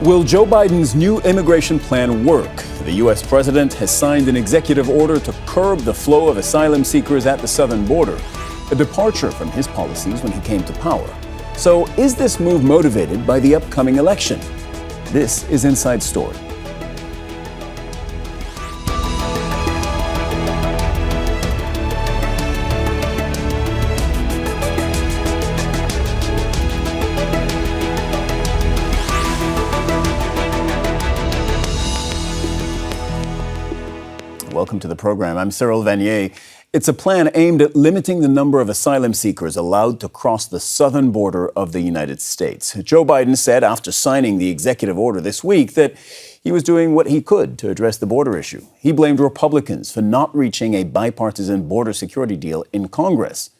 Will Joe Biden's new immigration plan work? The U.S. president has signed an executive order to curb the flow of asylum seekers at the southern border, a departure from his policies when he came to power. So is this move motivated by the upcoming election? This is Inside Story. Welcome to the program. I'm Cyril Vanier. It's a plan aimed at limiting the number of asylum seekers allowed to cross the southern border of the United States. Joe Biden said after signing the executive order this week that he was doing what he could to address the border issue. He blamed Republicans for not reaching a bipartisan border security deal in Congress.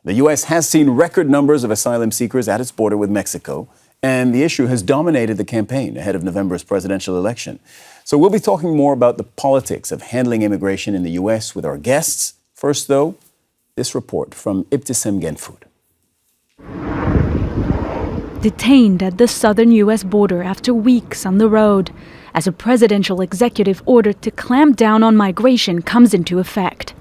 The U.S. has seen record numbers of asylum seekers at its border with Mexico, and the issue has dominated the campaign ahead of November's presidential election. So we'll be talking more about the politics of handling immigration in the U.S. with our guests. First, though, this report from Ibtisam Genfood. Detained at the southern U.S. border after weeks on the road, as a presidential executive order to clamp down on migration comes into effect.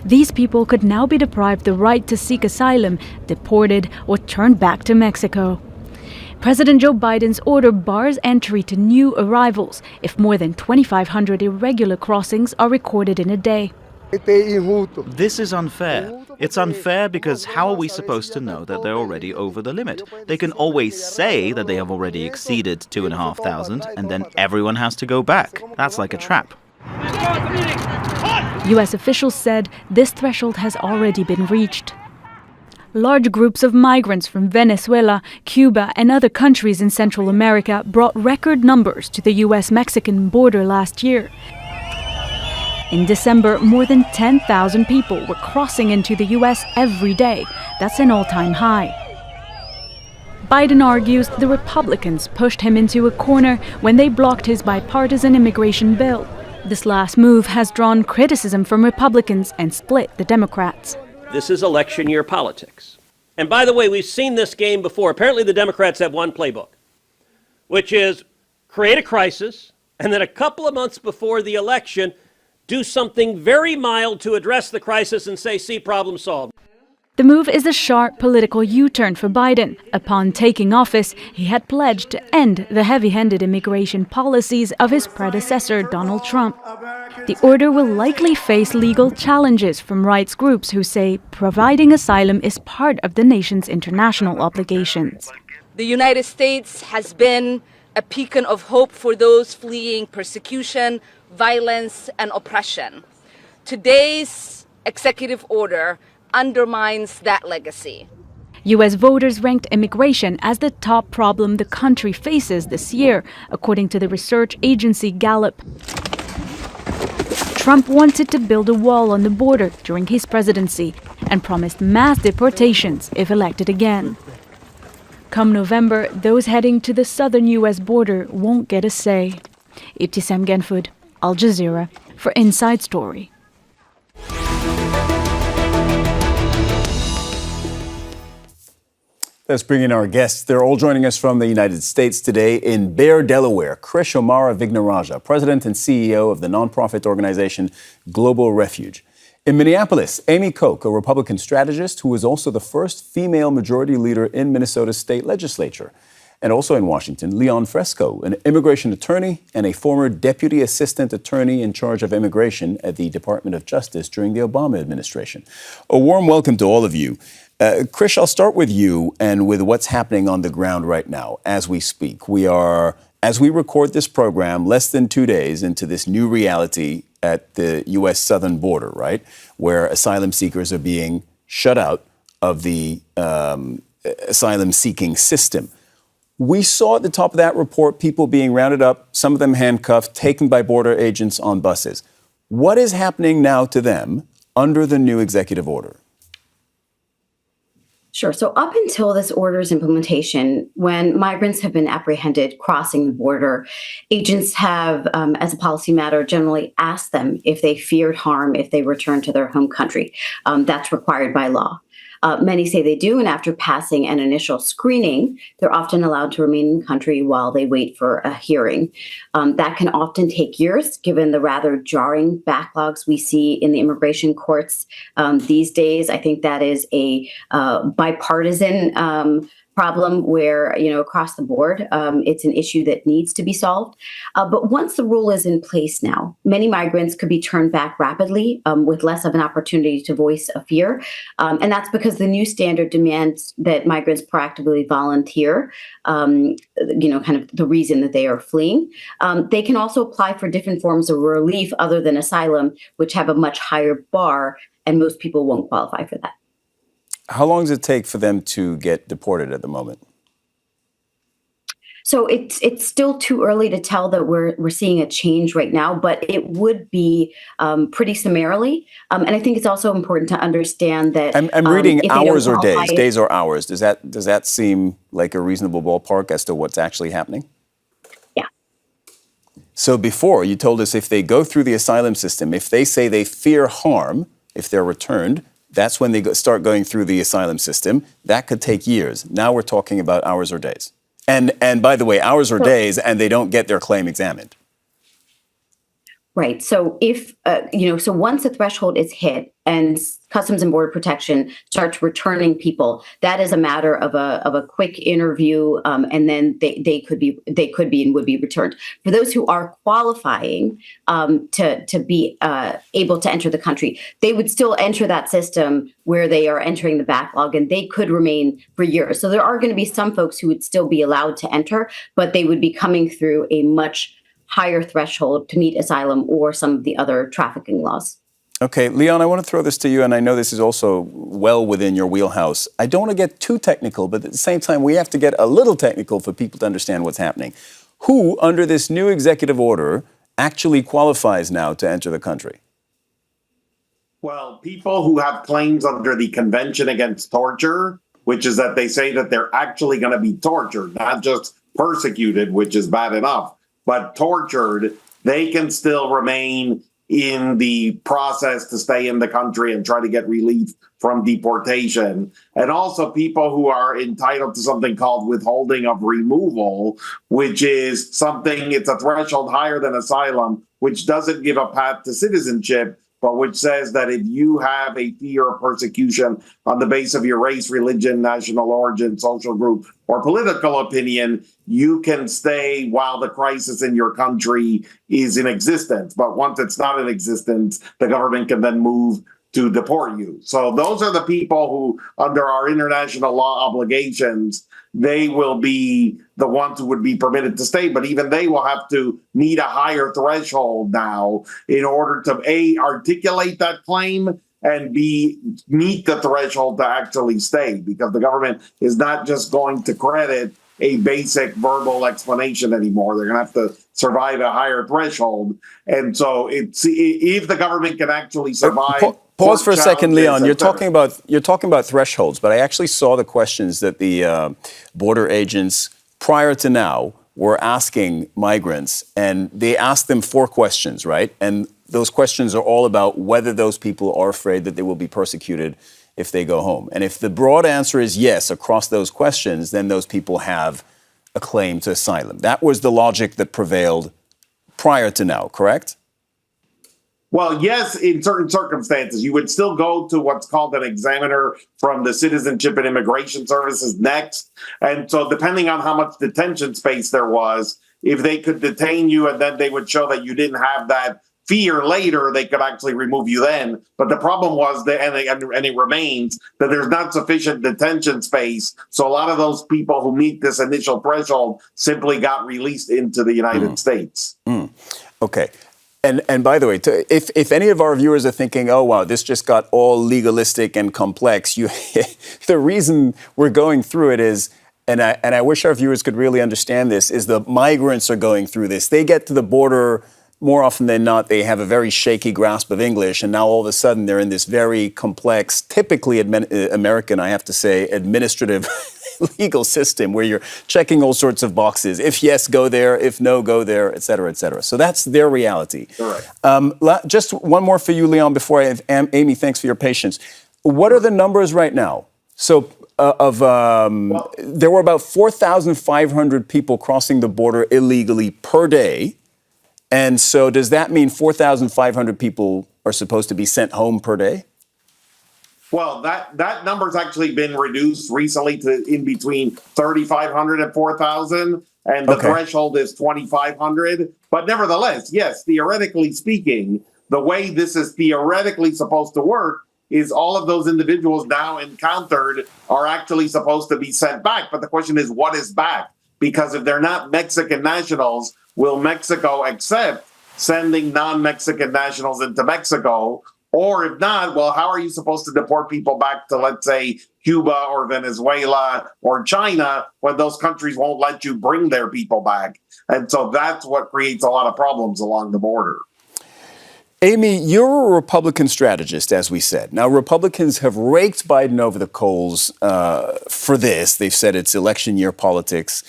These people could now be deprived the right to seek asylum, deported, or turned back to Mexico. President Joe Biden's order bars entry to new arrivals if more than 2,500 irregular crossings are recorded in a day. This is unfair. It's unfair because how are we supposed to know that they're already over the limit? They can always say that they have already exceeded 2,500 and then everyone has to go back. That's like a trap. U.S. officials said this threshold has already been reached. Large groups of migrants from Venezuela, Cuba, and other countries in Central America brought record numbers to the U.S.-Mexican border last year. In December, more than 10,000 people were crossing into the U.S. every day. That's an all-time high. Biden argues the Republicans pushed him into a corner when they blocked his bipartisan immigration bill. This last move has drawn criticism from Republicans and split the Democrats. This is election year politics. And by the way, we've seen this game before. Apparently the Democrats have one playbook, which is create a crisis, and then a couple of months before the election, do something very mild to address the crisis and say, see, problem solved. The move is a sharp political U-turn for Biden. Upon taking office, he had pledged to end the heavy-handed immigration policies of his predecessor, Donald Trump. The order will likely face legal challenges from rights groups who say providing asylum is part of the nation's international obligations. The United States has been a beacon of hope for those fleeing persecution, violence, and oppression. Today's executive order undermines that legacy. U.S. voters ranked immigration as the top problem the country faces this year, according to the research agency Gallup. Trump wanted to build a wall on the border during his presidency and promised mass deportations if elected again. Come November, those heading to the southern U.S. border won't get a say. Ibtisam Genfood, Al Jazeera, for Inside Story. Let's bring in our guests. They're all joining us from the United States today. In Bear, Delaware, Krish O'Mara Vignarajah, president and CEO of the nonprofit organization Global Refuge. In Minneapolis, Amy Koch, a Republican strategist who was also the first female majority leader in Minnesota's state legislature. And also in Washington, Leon Fresco, an immigration attorney and a former deputy assistant attorney in charge of immigration at the Department of Justice during the Obama administration. A warm welcome to all of you. Krish, I'll start with you and with what's happening on the ground right now as we speak. We are, as we record this program, less than 2 days into this new reality at the U.S. southern border, right, where asylum seekers are being shut out of the asylum-seeking system. We saw at the top of that report people being rounded up, some of them handcuffed, taken by border agents on buses. What is happening now to them under the new executive order? Sure. So up until this order's implementation, when migrants have been apprehended crossing the border, agents have, as a policy matter, generally asked them if they feared harm if they return to their home country. That's required by law. Many say they do, and after passing an initial screening, they're often allowed to remain in the country while they wait for a hearing. That can often take years, given the rather jarring backlogs we see in the immigration courts these days. I think that is a bipartisan problem where, across the board, it's an issue that needs to be solved. But once the rule is in place now, many migrants could be turned back rapidly with less of an opportunity to voice a fear. And that's because the new standard demands that migrants proactively volunteer, kind of the reason that they are fleeing. They can also apply for different forms of relief other than asylum, which have a much higher bar, and most people won't qualify for that. How long does it take for them to get deported at the moment? So it's still too early to tell that we're seeing a change right now, but it would be pretty summarily. And I think it's also important to understand that I'm reading hours or days or hours. Does that seem like a reasonable ballpark as to what's actually happening? Yeah. So before, you told us if they go through the asylum system, if they say they fear harm, if they're returned, that's when they start going through the asylum system. That could take years. Now we're talking about hours or days. And by the way, hours or days, and they don't get their claim examined. Right. So if, so once the threshold is hit and Customs and Border Protection starts returning people, that is a matter of a quick interview, and then they could be and would be returned. For those who are qualifying to be able to enter the country, they would still enter that system where they are entering the backlog, and they could remain for years. So there are going to be some folks who would still be allowed to enter, but they would be coming through a much higher threshold to meet asylum or some of the other trafficking laws. Okay, Leon, I want to throw this to you, and I know this is also well within your wheelhouse. I don't want to get too technical, but at the same time, we have to get a little technical for people to understand what's happening. Who, under this new executive order, actually qualifies now to enter the country? Well, people who have claims under the Convention Against Torture, which is that they say that they're actually going to be tortured, not just persecuted, which is bad enough, but tortured, they can still remain in the process to stay in the country and try to get relief from deportation. And also people who are entitled to something called withholding of removal, which is something, it's a threshold higher than asylum, which doesn't give a path to citizenship, but which says that if you have a fear of persecution on the basis of your race, religion, national origin, social group, or political opinion, you can stay while the crisis in your country is in existence. But once it's not in existence, the government can then move to deport you. So those are the people who, under our international law obligations, they will be the ones who would be permitted to stay, but even they will have to meet a higher threshold now in order to A, articulate that claim, and B, meet the threshold to actually stay, because the government is not just going to credit a basic verbal explanation anymore. They're going to have to survive a higher threshold. And so if the government can actually survive... Pause for a second, Leon. You're talking about thresholds, but I actually saw the questions that the border agents prior to now were asking migrants, and they asked them 4 questions, right? And those questions are all about whether those people are afraid that they will be persecuted if they go home. And if the broad answer is yes across those questions, then those people have a claim to asylum. That was the logic that prevailed prior to now, correct? Well, yes, in certain circumstances, you would still go to what's called an examiner from the Citizenship and Immigration Services next. And so depending on how much detention space there was, if they could detain you and then they would show that you didn't have that fear later, they could actually remove you then. But the problem was that, and it remains, that there's not sufficient detention space. So a lot of those people who meet this initial threshold simply got released into the United States. Okay. And by the way, if any of our viewers are thinking, oh, wow, this just got all legalistic and complex, the reason we're going through it is, and I wish our viewers could really understand this, is the migrants are going through this. They get to the border, more often than not, they have a very shaky grasp of English, and now all of a sudden they're in this very complex, typically American, I have to say, administrative legal system where you're checking all sorts of boxes. If yes, go there. If no, go there, et cetera, et cetera. So that's their reality. Correct. Just one more for you, Leon, before Amy, thanks for your patience. What are the numbers right now So there were about 4,500 people crossing the border illegally per day. And so does that mean 4,500 people are supposed to be sent home per day? Well, that number's actually been reduced recently to in between 3,500 and 4,000, and the threshold is 2,500. But nevertheless, yes, theoretically speaking, the way this is theoretically supposed to work is all of those individuals now encountered are actually supposed to be sent back. But the question is, what is back? Because if they're not Mexican nationals, will Mexico accept sending non-Mexican nationals into Mexico? Or if not, well, how are you supposed to deport people back to, let's say, Cuba or Venezuela or China when those countries won't let you bring their people back? And so that's what creates a lot of problems along the border. Amy, you're a Republican strategist, as we said. Now, Republicans have raked Biden over the coals for this. They've said it's election year politics.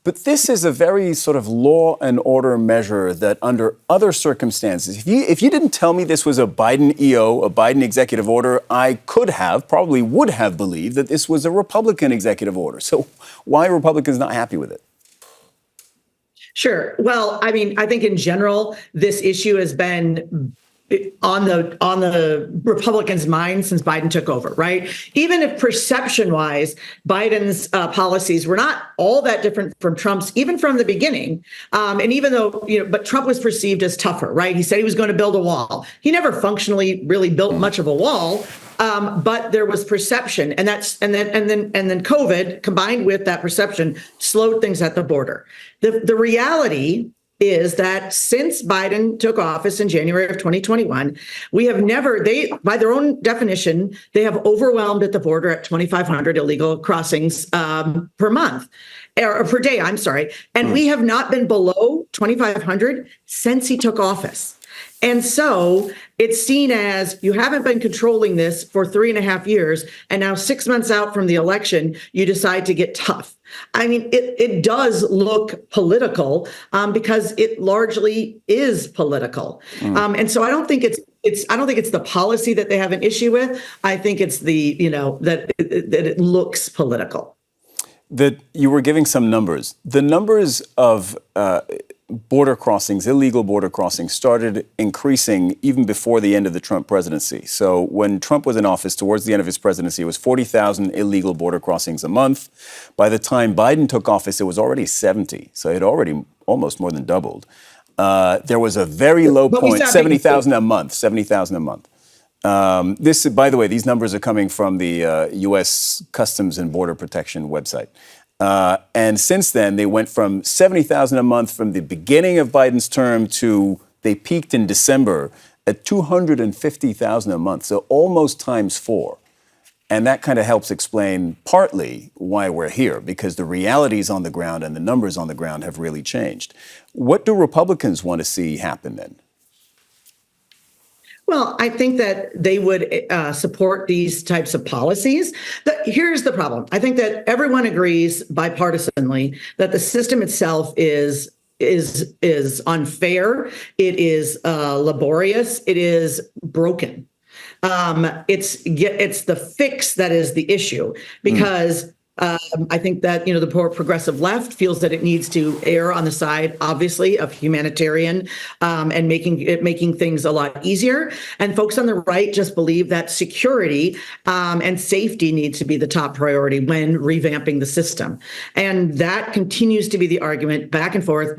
But this is a very sort of law and order measure that under other circumstances, if you didn't tell me this was a Biden EO, a Biden executive order, I probably would have believed that this was a Republican executive order. So why are Republicans not happy with it? Sure. Well, I mean, I think in general, this issue has been on the Republicans' mind since Biden took over, right? Even if perception-wise, Biden's policies were not all that different from Trump's, even from the beginning. And even though, but Trump was perceived as tougher, right? He said he was going to build a wall. He never functionally really built much of a wall, but there was perception, and then COVID combined with that perception slowed things at the border. The reality is that since Biden took office in January of 2021, we have by their own definition, they have overwhelmed at the border at 2,500 illegal crossings per month, or per day, I'm sorry. And we have not been below 2,500 since he took office. And so it's seen as you haven't been controlling this for 3.5 years, and now 6 months out from the election, you decide to get tough. I mean, it does look political because it largely is political. And so I don't think it's the policy that they have an issue with. I think it's that it looks political. That you were giving some numbers. The numbers of border crossings, illegal border crossings, started increasing even before the end of the Trump presidency. So when Trump was in office, towards the end of his presidency, it was 40,000 illegal border crossings a month. By the time Biden took office, it was already 70. So it already almost more than doubled. There was a very low point, 70,000 a month, 70,000 a month. By the way, these numbers are coming from the U.S. Customs and Border Protection website. And since then, they went from 70,000 a month from the beginning of Biden's term to they peaked in December at 250,000 a month. So almost times 4. And that kind of helps explain partly why we're here, because the realities on the ground and the numbers on the ground have really changed. What do Republicans want to see happen then? Well, I think that they would support these types of policies. Here's the problem. I think that everyone agrees bipartisanly that the system itself is unfair. It is laborious. It is broken. It's the fix that is the issue, because I think that, the progressive left feels that it needs to err on the side, obviously, of humanitarian and making things a lot easier. And folks on the right just believe that security and safety needs to be the top priority when revamping the system. And that continues to be the argument back and forth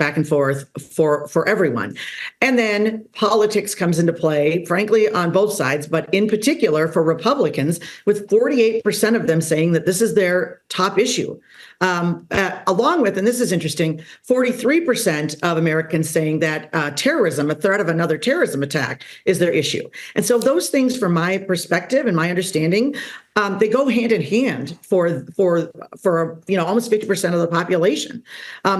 for everyone. And then politics comes into play, frankly, on both sides, but in particular for Republicans, with 48% of them saying that this is their top issue, along with, and this is interesting, 43% of Americans saying that terrorism, a threat of another terrorism attack, is their issue. And so those things, from my perspective and my understanding, they go hand in hand for almost 50% of the population.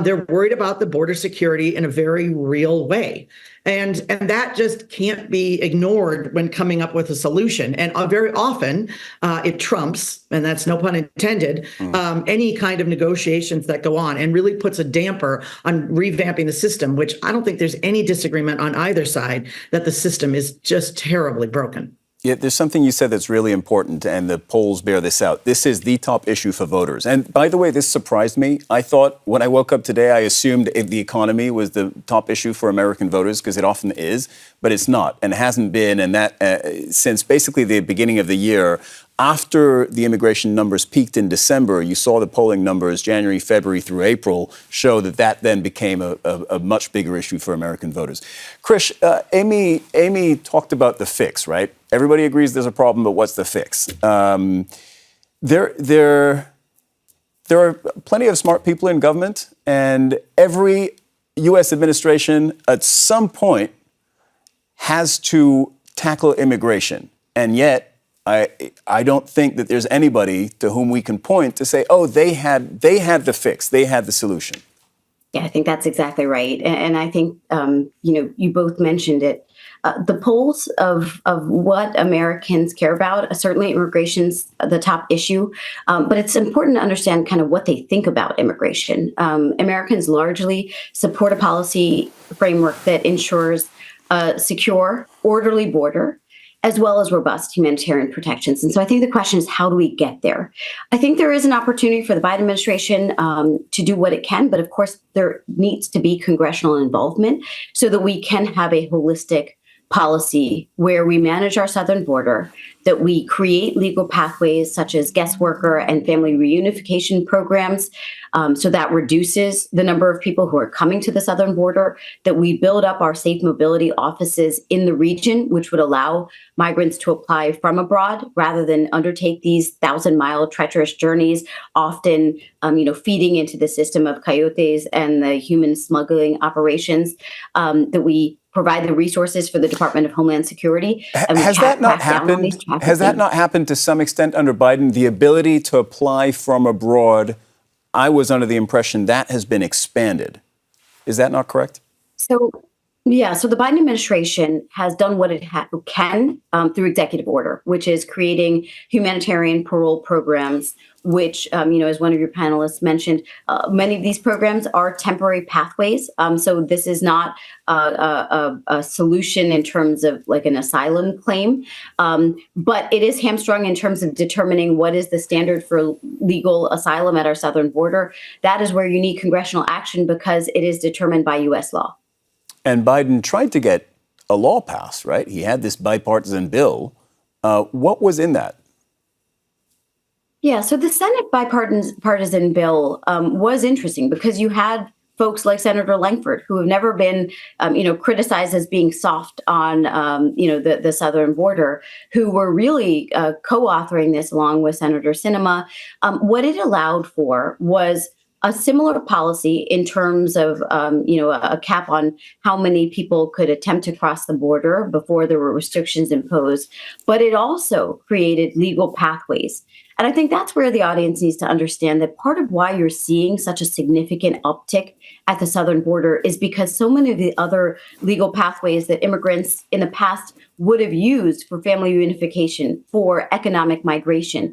They're worried about the border security in a very real way. And that just can't be ignored when coming up with a solution. And very often it trumps, and that's no pun intended, any kind of negotiations that go on, and really puts a damper on revamping the system, which I don't think there's any disagreement on either side that the system is just terribly broken. Yeah, there's something you said that's really important, and the polls bear this out. This is the top issue for voters. And by the way, this surprised me. I thought when I woke up today, I assumed if the economy was the top issue for American voters, because it often is, but it's not and hasn't been. And that since basically the beginning of the year, after the immigration numbers peaked in December, you saw the polling numbers January, February through April show that then became a much bigger issue for American voters. Krish, Amy talked about the fix, right? Everybody agrees there's a problem, but what's the fix? There are plenty of smart people in government, and every U.S. administration at some point has to tackle immigration. And yet, I don't think that there's anybody to whom we can point to say, oh, they had the fix, they had the solution. Yeah, I think that's exactly right. And I think, you both mentioned it. The polls of what Americans care about, certainly immigration's the top issue, but it's important to understand kind of what they think about immigration. Americans largely support a policy framework that ensures a secure, orderly border, as well as robust humanitarian protections. And so I think the question is, how do we get there? I think there is an opportunity for the Biden administration to do what it can, but of course, there needs to be congressional involvement so that we can have a holistic policy where we manage our southern border, that we create legal pathways such as guest worker and family reunification programs, so that reduces the number of people who are coming to the southern border, that we build up our safe mobility offices in the region, which would allow migrants to apply from abroad rather than undertake these 1,000-mile treacherous journeys, often feeding into the system of coyotes and the human smuggling operations, that we provide the resources for the Department of Homeland Security. And has that not happened? Has that not happened to some extent under Biden? The ability to apply from abroad, I was under the impression that has been expanded. Is that not correct? So the Biden administration has done what it can through executive order, which is creating humanitarian parole programs, which, as one of your panelists mentioned, many of these programs are temporary pathways. So this is not a solution in terms of like an asylum claim, but it is hamstrung in terms of determining what is the standard for legal asylum at our southern border. That is where you need congressional action because it is determined by U.S. law. And Biden tried to get a law passed, right? He had this bipartisan bill. What was in that? Yeah, so the Senate bipartisan bill was interesting because you had folks like Senator Langford, who have never been, criticized as being soft on, the southern border, who were really co-authoring this along with Senator Sinema. What it allowed for was a similar policy in terms of, a cap on how many people could attempt to cross the border before there were restrictions imposed. But it also created legal pathways. And I think that's where the audience needs to understand that part of why you're seeing such a significant uptick at the southern border is because so many of the other legal pathways that immigrants in the past would have used for family reunification, for economic migration,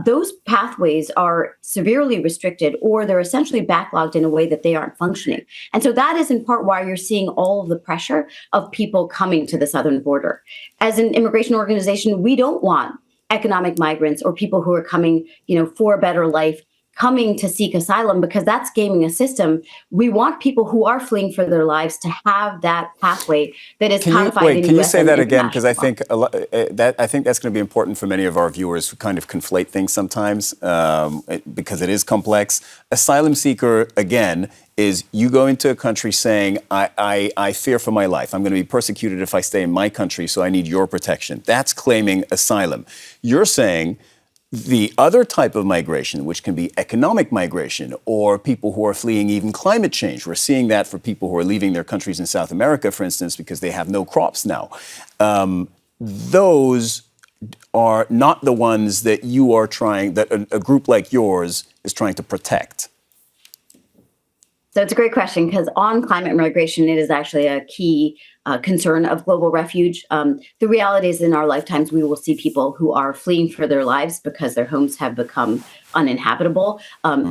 those pathways are severely restricted, or they're essentially backlogged in a way that they aren't functioning. And so that is in part why you're seeing all of the pressure of people coming to the southern border. As an immigration organization, we don't want economic migrants or people who are coming, for a better life, coming to seek asylum, because that's gaming a system. We want people who are fleeing for their lives to have that pathway that is codified in Can you US say and that again? Because I international think I think that's going to be important for many of our viewers who kind of conflate things sometimes because it is complex. Asylum seeker, again, is you go into a country saying, I fear for my life. I'm going to be persecuted if I stay in my country, so I need your protection. That's claiming asylum. You're saying the other type of migration, which can be economic migration or people who are fleeing even climate change. We're seeing that for people who are leaving their countries in South America, for instance, because they have no crops now. Those are not the ones that you are trying, that a group like yours is trying to protect. So it's a great question, because on climate migration, it is actually a key concern of Global Refuge. The reality is in our lifetimes, we will see people who are fleeing for their lives because their homes have become uninhabitable.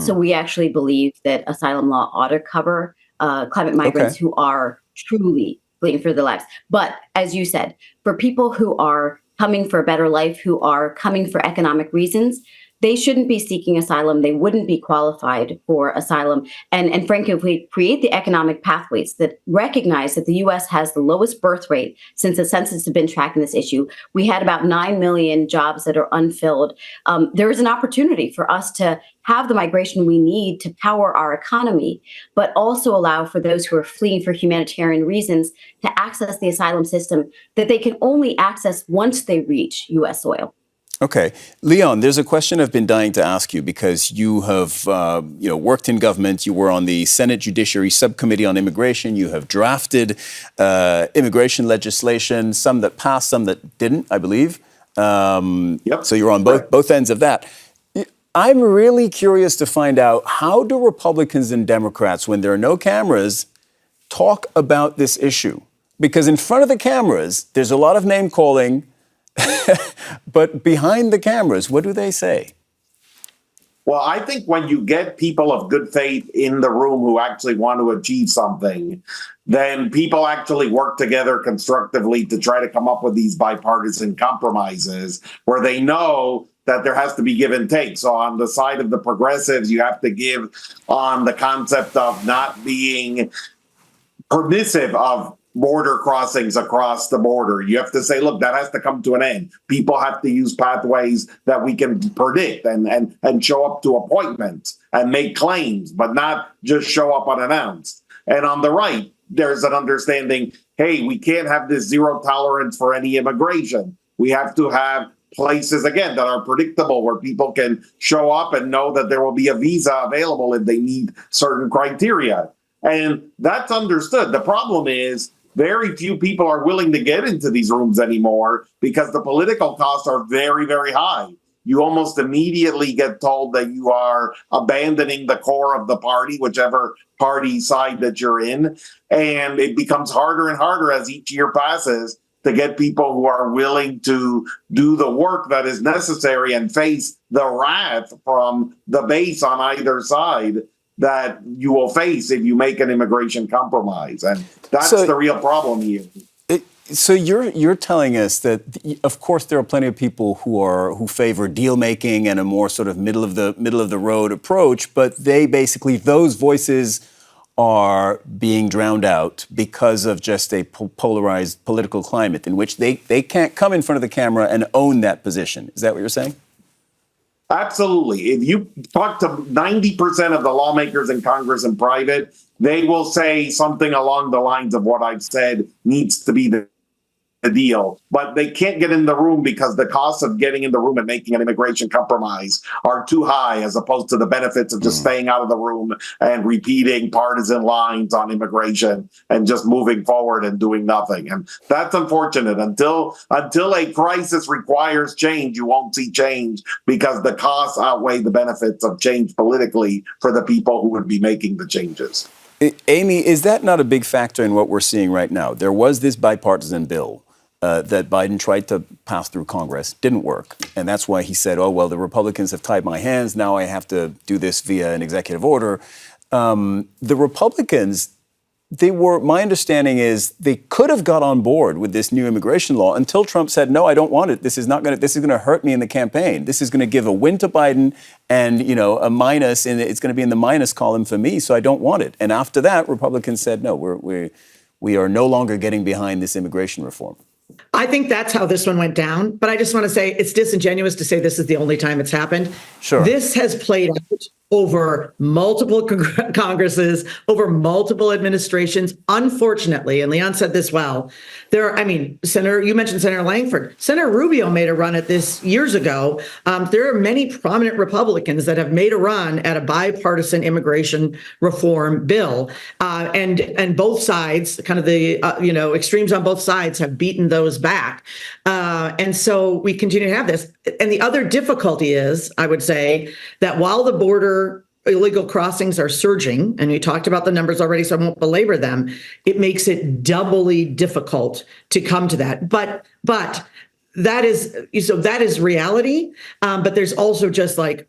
So we actually believe that asylum law ought to cover climate migrants who are truly fleeing for their lives. But as you said, for people who are coming for a better life, who are coming for economic reasons, they shouldn't be seeking asylum. They wouldn't be qualified for asylum. And frankly, if we create the economic pathways that recognize that the U.S. has the lowest birth rate since the census has been tracking this issue, we had about 9 million jobs that are unfilled. There is an opportunity for us to have the migration we need to power our economy, but also allow for those who are fleeing for humanitarian reasons to access the asylum system that they can only access once they reach U.S. soil. Okay. Leon, there's a question I've been dying to ask you because you have worked in government. You were on the Senate Judiciary Subcommittee on Immigration. You have drafted immigration legislation, some that passed, some that didn't, I believe. So you're on both ends of that. I'm really curious to find out, how do Republicans and Democrats, when there are no cameras, talk about this issue? Because in front of the cameras, there's a lot of name calling. But behind the cameras, what do they say? Well, I think when you get people of good faith in the room who actually want to achieve something, then people actually work together constructively to try to come up with these bipartisan compromises where they know that there has to be give and take. So on the side of the progressives, you have to give on the concept of not being permissive of border crossings across the border. You have to say, look, that has to come to an end. People have to use pathways that we can predict and show up to appointments and make claims, but not just show up unannounced. And on the right, there's an understanding, hey, we can't have this zero tolerance for any immigration. We have to have places, again, that are predictable, where people can show up and know that there will be a visa available if they meet certain criteria. And that's understood. The problem is, very few people are willing to get into these rooms anymore because the political costs are very, very high. You almost immediately get told that you are abandoning the core of the party, whichever party side that you're in. And it becomes harder and harder as each year passes to get people who are willing to do the work that is necessary and face the wrath from the base on either side that you will face if you make an immigration compromise. And that's the real problem here. So you're telling us that, of course, there are plenty of people who favor deal making and a more sort of middle of the road approach, but those voices are being drowned out because of just a polarized political climate in which they can't come in front of the camera and own that position. Is that what you're saying? Absolutely. If you talk to 90% of the lawmakers in Congress in private, they will say something along the lines of what I've said needs to be the deal. But they can't get in the room because the costs of getting in the room and making an immigration compromise are too high, as opposed to the benefits of just staying out of the room and repeating partisan lines on immigration and just moving forward and doing nothing. And that's unfortunate. Until a crisis requires change, you won't see change because the costs outweigh the benefits of change politically for the people who would be making the changes. Amy, is that not a big factor in what we're seeing right now? There was this bipartisan bill that Biden tried to pass through Congress, didn't work. And that's why he said, oh, well, the Republicans have tied my hands. Now I have to do this via an executive order. The Republicans, my understanding is they could have got on board with this new immigration law until Trump said, no, I don't want it. This is going to hurt me in the campaign. This is going to give a win to Biden and, a minus, and it's going to be in the minus column for me. So I don't want it. And after that, Republicans said, no, we are no longer getting behind this immigration reform. I think that's how this one went down. But I just want to say it's disingenuous to say this is the only time it's happened. Sure. This has played out over multiple Congresses, over multiple administrations. Unfortunately, and Leon said this well, Senator, you mentioned Senator Langford. Senator Rubio made a run at this years ago. There are many prominent Republicans that have made a run at a bipartisan immigration reform bill. And both sides, kind of the extremes on both sides, have beaten those back. And so we continue to have this. And the other difficulty is, I would say, that while the border illegal crossings are surging, and we talked about the numbers already, so I won't belabor them, it makes it doubly difficult to come to that. But that is reality. But there's also just like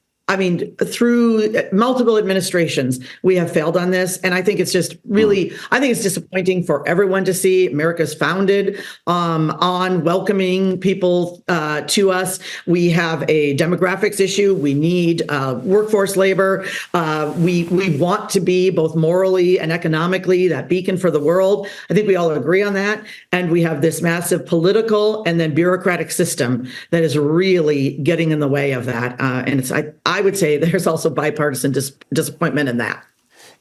through multiple administrations, we have failed on this. And I think it's just really, I think it's disappointing for everyone to see. America's founded on welcoming people to us. We have a demographics issue. We need workforce labor. We want to be both morally and economically that beacon for the world. I think we all agree on that. And we have this massive political and then bureaucratic system that is really getting in the way of that. And it's, I would say there's also bipartisan disappointment in that.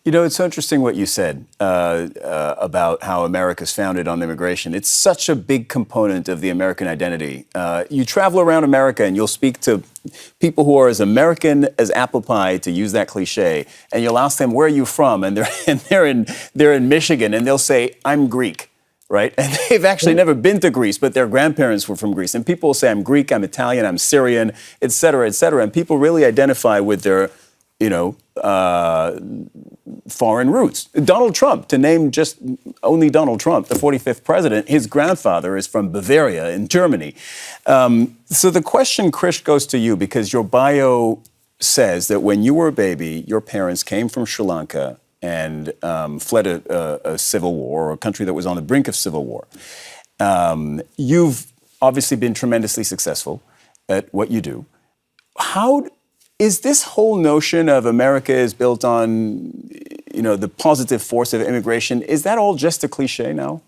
You know, it's so interesting what you said about how America's founded on immigration. It's such a big component of the American identity. You travel around America and you'll speak to people who are as American as apple pie, to use that cliche, and you'll ask them, where are you from? And they're in Michigan, and they'll say, I'm Greek. Right? And they've actually never been to Greece, but their grandparents were from Greece. And people will say, I'm Greek, I'm Italian, I'm Syrian, et cetera, et cetera. And people really identify with their, foreign roots. Donald Trump, to name just only Donald Trump, the 45th president, his grandfather is from Bavaria in Germany. So the question, Krish, goes to you, because your bio says that when you were a baby, your parents came from Sri Lanka and fled a civil war, or a country that was on the brink of civil war. You've obviously been tremendously successful at what you do. How is this whole notion of America is built on, the positive force of immigration, is that all just a cliche now?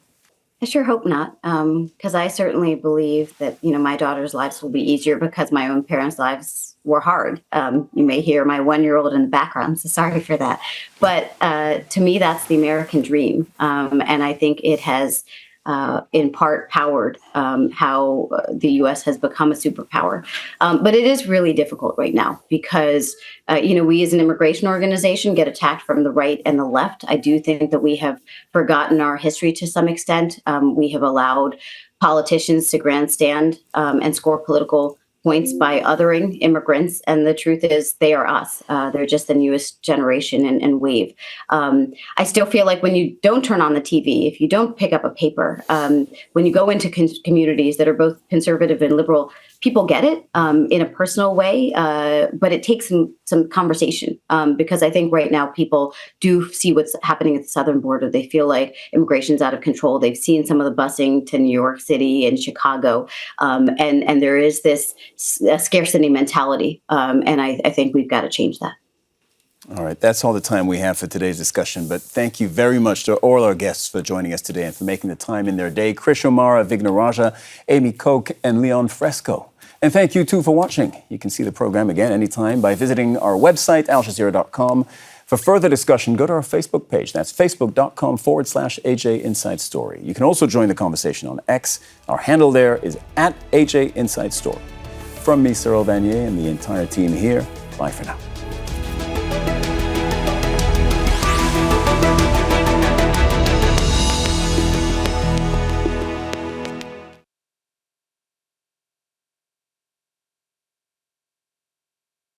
I sure hope not, because I certainly believe that, my daughter's lives will be easier because my own parents' lives were hard. You may hear my 1-year-old in the background, so sorry for that. But to me, that's the American dream. And I think it has, in part, powered how the U.S. has become a superpower. But it is really difficult right now because, we as an immigration organization get attacked from the right and the left. I do think that we have forgotten our history to some extent. We have allowed politicians to grandstand and score political points by othering immigrants. And the truth is they are us. They're just the newest generation and wave. I still feel like when you don't turn on the TV, if you don't pick up a paper, when you go into communities that are both conservative and liberal, people get it in a personal way, but it takes some conversation because I think right now people do see what's happening at the southern border. They feel like immigration's out of control. They've seen some of the busing to New York City and Chicago, and there is this scarcity mentality, and I think we've got to change that. All right, that's all the time we have for today's discussion, but thank you very much to all our guests for joining us today and for making the time in their day. Krish O'Mara Vignarajah, Amy Koch, and Leon Fresco. And thank you, too, for watching. You can see the program again anytime by visiting our website, aljazeera.com. For further discussion, go to our Facebook page. That's facebook.com/AJ Inside Story. You can also join the conversation on X. Our handle there is @AJ Inside Story. From me, Cyril Vanier, and the entire team here, bye for now.